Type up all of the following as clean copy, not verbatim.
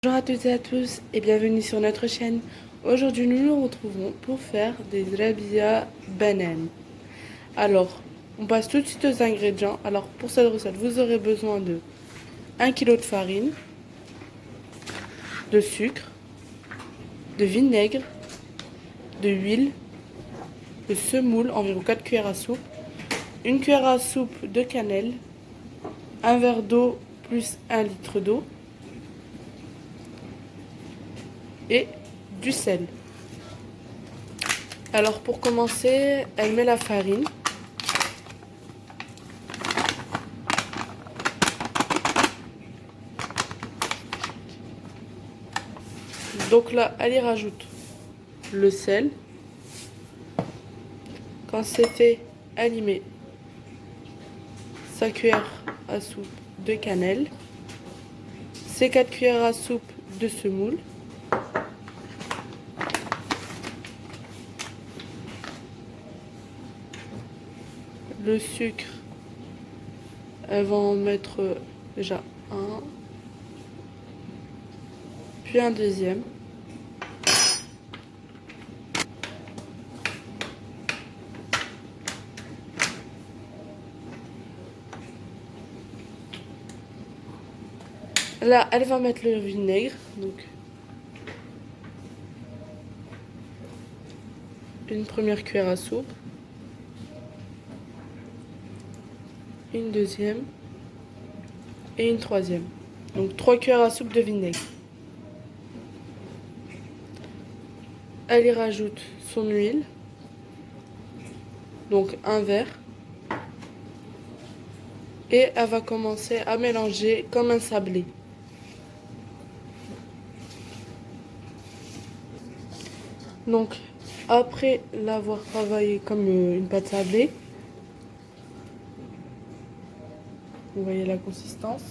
Bonjour à toutes et à tous et bienvenue sur notre chaîne. Aujourd'hui nous nous retrouvons pour faire des rabia bananes. Alors, on passe tout de suite aux ingrédients. Alors pour cette recette, vous aurez besoin de 1 kg de farine, de sucre, de vinaigre, de huile, de semoule, environ 4 cuillères à soupe, une cuillère à soupe de cannelle, un verre d'eau plus 1 litre d'eau et du sel. Alors pour commencer, elle met la farine. Donc là, elle y rajoute le sel. Quand c'est fait, elle y met sa cuillère à soupe de cannelle, ses 4 cuillères à soupe de semoule, le sucre, elle va en mettre déjà un, puis un deuxième. Là, elle va mettre le vinaigre, donc une première cuillère à soupe, une deuxième et une troisième. Donc 3 cuillères à soupe de vinaigre. Elle y rajoute son huile, donc un verre, et elle va commencer à mélanger comme un sablé. Donc après l'avoir travaillé comme une pâte sablée, vous voyez la consistance.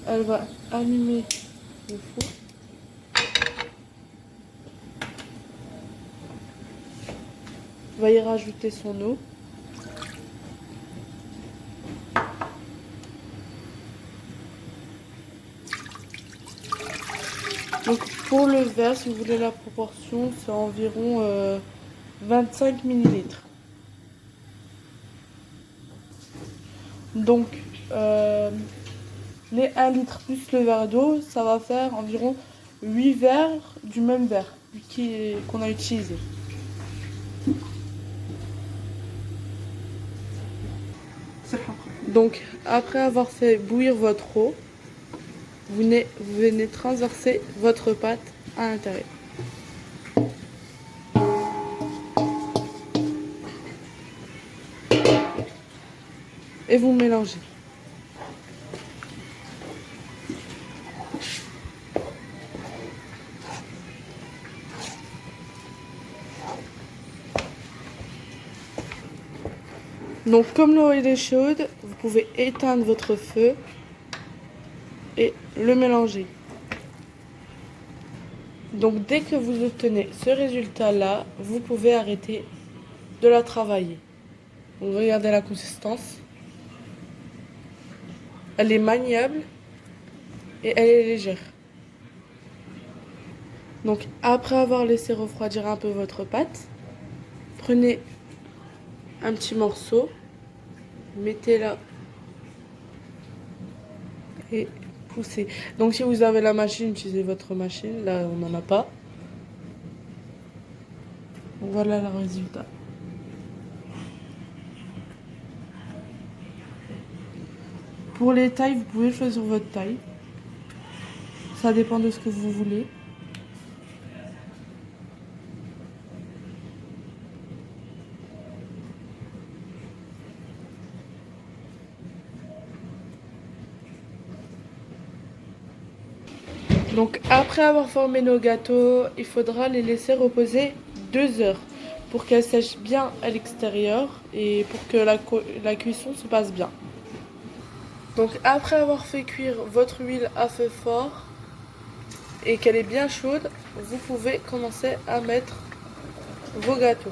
Elle va allumer le four. Va y rajouter son eau. Donc pour le verre, si vous voulez la proportion, c'est environ 25 ml. Donc les 1 litre plus le verre d'eau, ça va faire environ 8 verres du même verre qu'on a utilisé. Donc après avoir fait bouillir votre eau, vous venez transverser votre pâte à l'intérieur. Et vous mélangez. Donc comme l'eau est chaude, vous pouvez éteindre votre feu et le mélanger. Donc dès que vous obtenez ce résultat-là, vous pouvez arrêter de la travailler. Donc regardez la consistance. Elle est maniable et elle est légère. Donc après avoir laissé refroidir un peu votre pâte, prenez un petit morceau, mettez-la et poussez. Donc si vous avez la machine, utilisez votre machine. Là, on n'en a pas. Voilà le résultat. Pour les tailles, vous pouvez choisir votre taille. Ça dépend de ce que vous voulez. Donc après avoir formé nos gâteaux, il faudra les laisser reposer 2 heures pour qu'elles sèchent bien à l'extérieur et pour que la cuisson se passe bien. Donc après avoir fait cuire votre huile à feu fort et qu'elle est bien chaude, vous pouvez commencer à mettre vos gâteaux.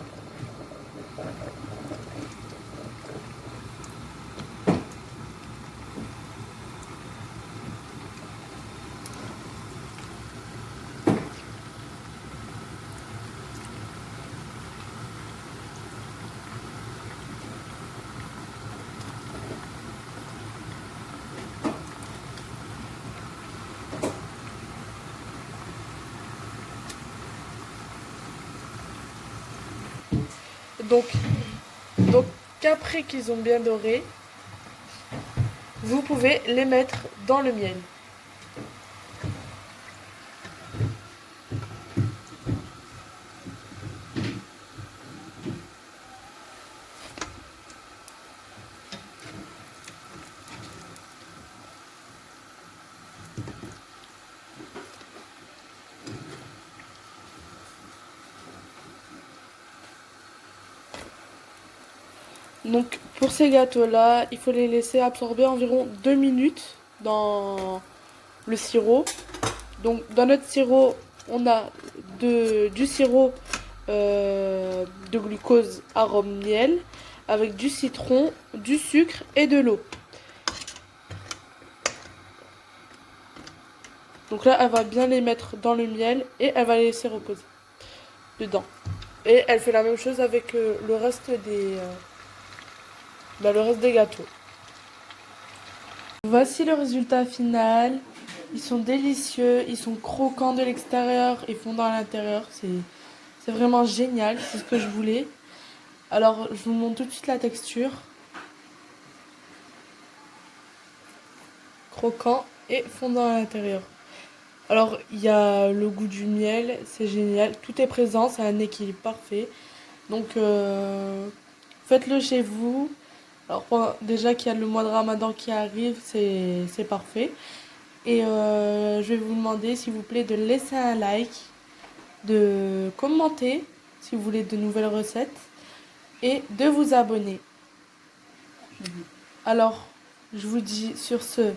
Donc, donc après qu'ils ont bien doré, vous pouvez les mettre dans le miel. Donc pour ces gâteaux-là, il faut les laisser absorber environ 2 minutes dans le sirop. Donc dans notre sirop, on a du sirop de glucose arôme miel avec du citron, du sucre et de l'eau. Donc là, elle va bien les mettre dans le miel et elle va les laisser reposer dedans. Et elle fait la même chose avec le reste des gâteaux. Voici le résultat final. Ils sont délicieux, ils sont croquants de l'extérieur et fondants à l'intérieur. C'est vraiment génial, c'est ce que je voulais. Alors, je vous montre tout de suite la texture. Croquant et fondant à l'intérieur. Alors, il y a le goût du miel, c'est génial. Tout est présent, c'est un équilibre parfait. Donc, faites-le chez vous. Alors, déjà qu'il y a le mois de Ramadan qui arrive, c'est parfait. Et je vais vous demander, s'il vous plaît, de laisser un like, de commenter si vous voulez de nouvelles recettes et de vous abonner. Alors, je vous dis sur ce,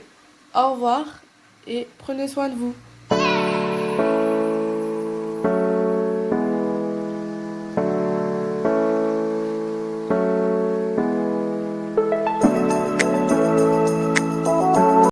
au revoir et prenez soin de vous.